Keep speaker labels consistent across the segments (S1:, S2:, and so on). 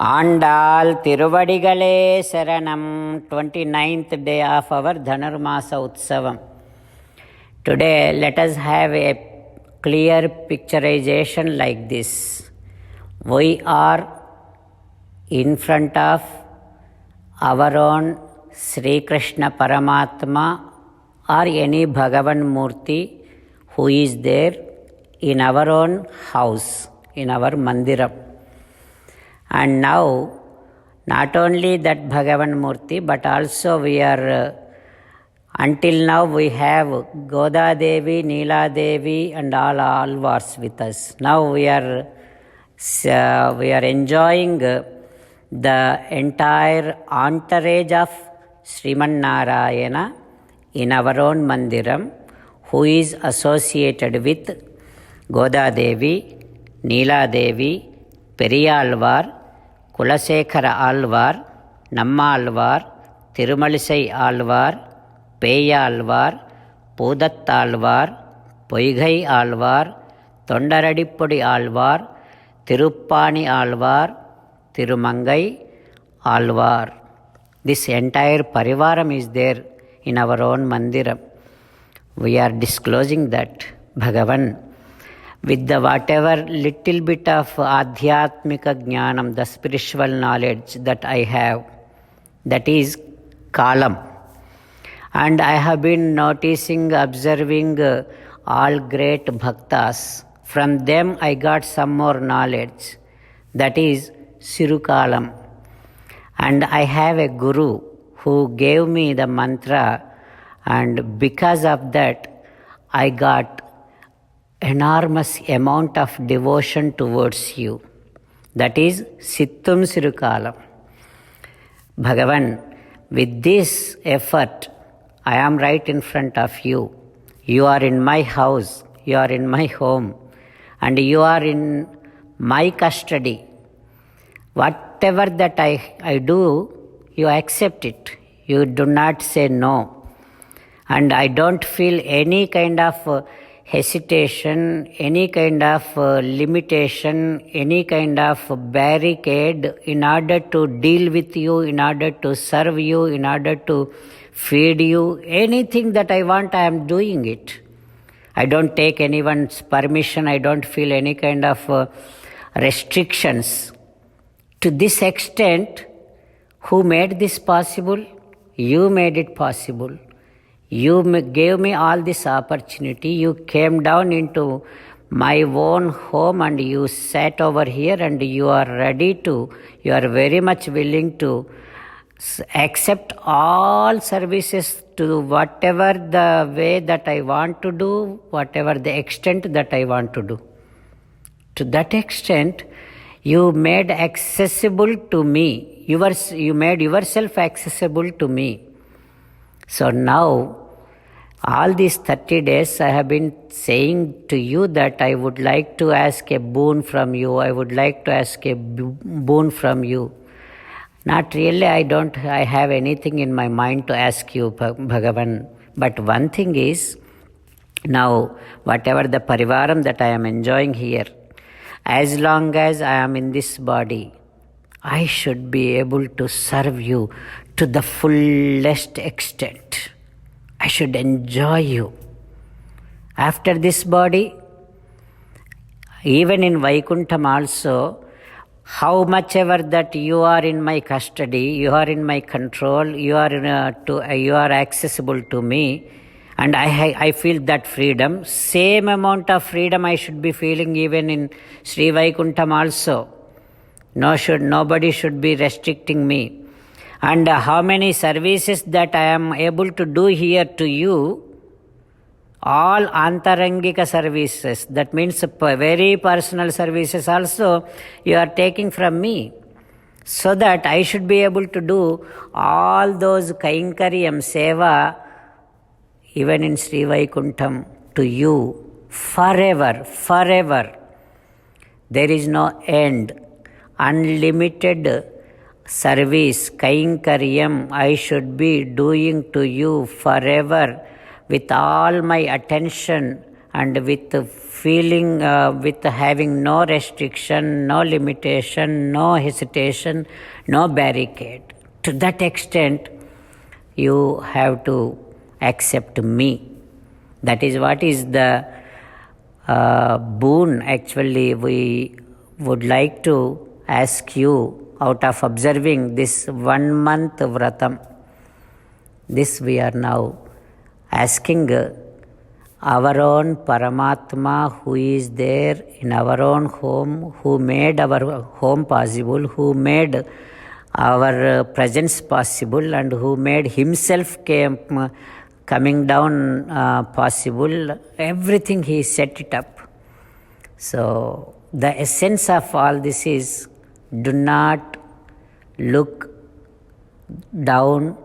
S1: Andal Tiruvadigale Saranam, 29th day of our Dhanurmasa Utsavam. Today let us have a clear picturization like this. We are in front of our own Sri Krishna Paramatma or any Bhagavan Murti who is there in our own house, in our mandiram. And now, not only that Bhagavan Murti, but also we are, until now we have Goda Devi, Neela Devi and all Alvars with us. Now we are enjoying the entire entourage of Sriman Narayana in our own mandiram, who is associated with Goda Devi, Neela Devi, Periyalvar, Kulasekara Alvar, Namma Alvar, Tirumalisai Alvar, Peya Alvar, Pudatta Alvar, Poigai Alvar, Tondaradipudi Alvar, Tiruppani Alvar, Tirumangai Alvar. This entire Parivaram is there in our own mandiram. We are disclosing that Bhagavan, with the whatever little bit of adhyatmika jnanam, the spiritual knowledge that I have, that is kalam. And I have been noticing, observing all great bhaktas. From them I got some more knowledge, that is Sirukalam. And I have a guru who gave me the mantra, and because of that I got enormous amount of devotion towards you. That is Sittum Sirukalam. Bhagavan, with this effort, I am right in front of you. You are in my house, you are in my home, and you are in my custody. Whatever that I do, you accept it. You do not say no. And I don't feel any kind of hesitation, any kind of limitation, any kind of barricade in order to deal with you, in order to serve you, in order to feed you. Anything that I want, I am doing it. I don't take anyone's permission. I don't feel any kind of restrictions. To this extent, who made this possible? You made it possible. You gave me all this opportunity. You came down into my own home and you sat over here, and you are very much willing to accept all services to whatever the way that I want to do, whatever the extent that I want to do. To that extent, you made accessible to me. You made yourself accessible to me. So now, all these 30 days I have been saying to you that I would like to ask a boon from you. I would like to ask a boon from you. Not really, I have anything in my mind to ask you, Bhagavan. But one thing is, now whatever the parivaram that I am enjoying here, as long as I am in this body, I should be able to serve you to the fullest extent. I should enjoy you. After this body, even in Vaikuntham also, how much ever that you are in my custody, you are in my control, you are accessible to me, and I feel that freedom. Same amount of freedom I should be feeling even in Sri Vaikuntham also. Nobody should be restricting me. And how many services that I am able to do here to you, all antarangika services, that means very personal services also, you are taking from me, so that I should be able to do all those kainkaryam seva even in Sri Vaikuntham to you forever, forever. There is no end. Unlimited service, kainkaryam, I should be doing to you forever with all my attention and with feeling, with having no restriction, no limitation, no hesitation, no barricade. To that extent, you have to accept me. That is what is the boon actually we would like to ask you out of observing this 1 month vratam. This we are now asking our own Paramatma who is there in our own home, who made our home possible, who made our presence possible, and who made himself coming down possible. Everything he set it up. So the essence of all this is, do not look down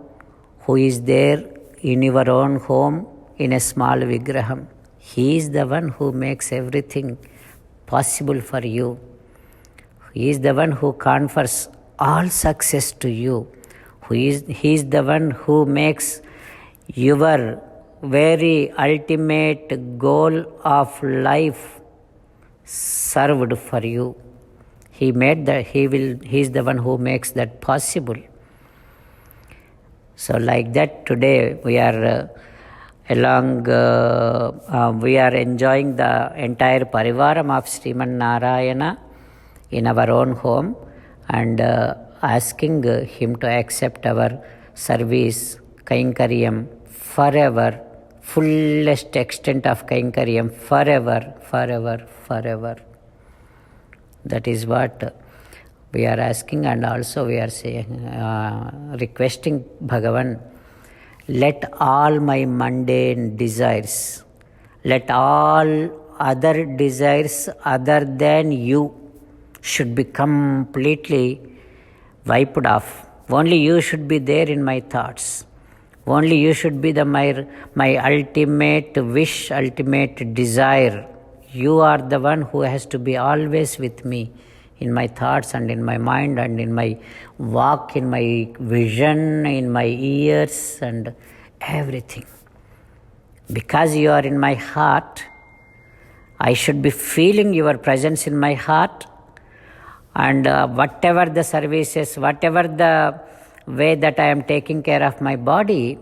S1: who is there in your own home in a small vigraham. He is the one who makes everything possible for you. He is the one who confers all success to you. He is the one who makes your very ultimate goal of life served for you. He is the one who makes that possible. So like that, today we are we are enjoying the entire Parivaram of Sriman Narayana in our own home, and asking him to accept our service, Kainkaryam, forever, fullest extent of Kainkaryam, forever, forever, forever. That is what we are asking, and also we are saying, requesting Bhagavan, let all my mundane desires, let all other desires other than you should be completely wiped off. Only you should be there in my thoughts. Only you should be my ultimate wish, ultimate desire. You are the one who has to be always with me in my thoughts and in my mind and in my walk, in my vision, in my ears and everything. Because you are in my heart, I should be feeling your presence in my heart, and whatever the services, whatever the way that I am taking care of my body,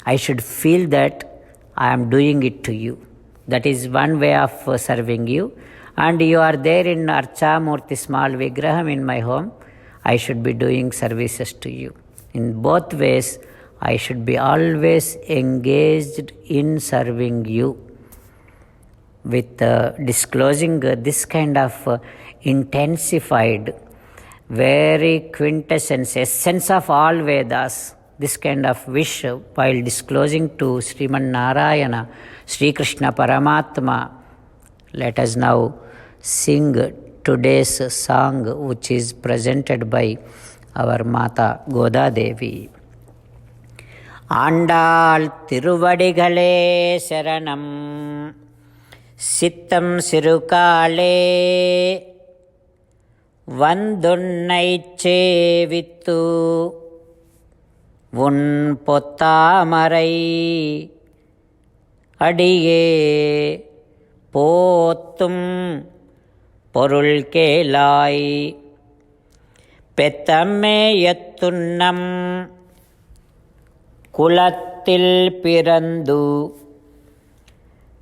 S1: I should feel that I am doing it to you. That is one way of serving you. And you are there in Archa Murti small Vigraham in my home, I should be doing services to you. In both ways, I should be always engaged in serving you. With disclosing this kind of intensified, very quintessence, essence of all Vedas, this kind of wish while disclosing to Sriman Narayana, Sri Krishna Paramatma. Let us now sing today's song, which is presented by our Mata Goda Devi. Andal Tiruvadigalé Saranam Sittam Sirukale Vandunnai Chevittu Vun Pottamarai Adiye Pottum Porul Kelai Petamme Yattunnam Kulatil Pirandu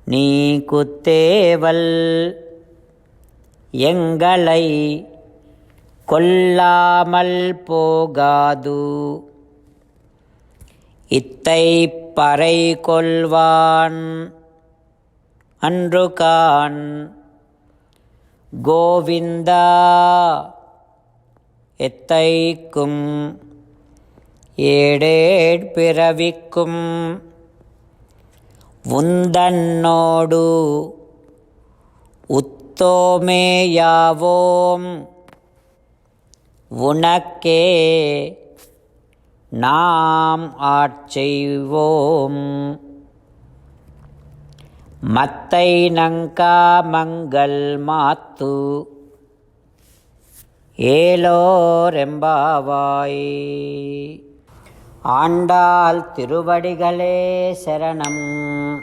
S1: Ni Kutteval Yengalai Kollamal Pogadu Ittai Parai Kolvan Andrukan Govinda Ettaikum Eded Piravikum Vundannodu Uttome Yavom Vunakke Nam Archaivom Mattai Nanka Mangal Matu Elo Rembavai Andal Tiruvadigalé Saranam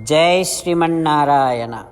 S1: Jai Srimannarayana.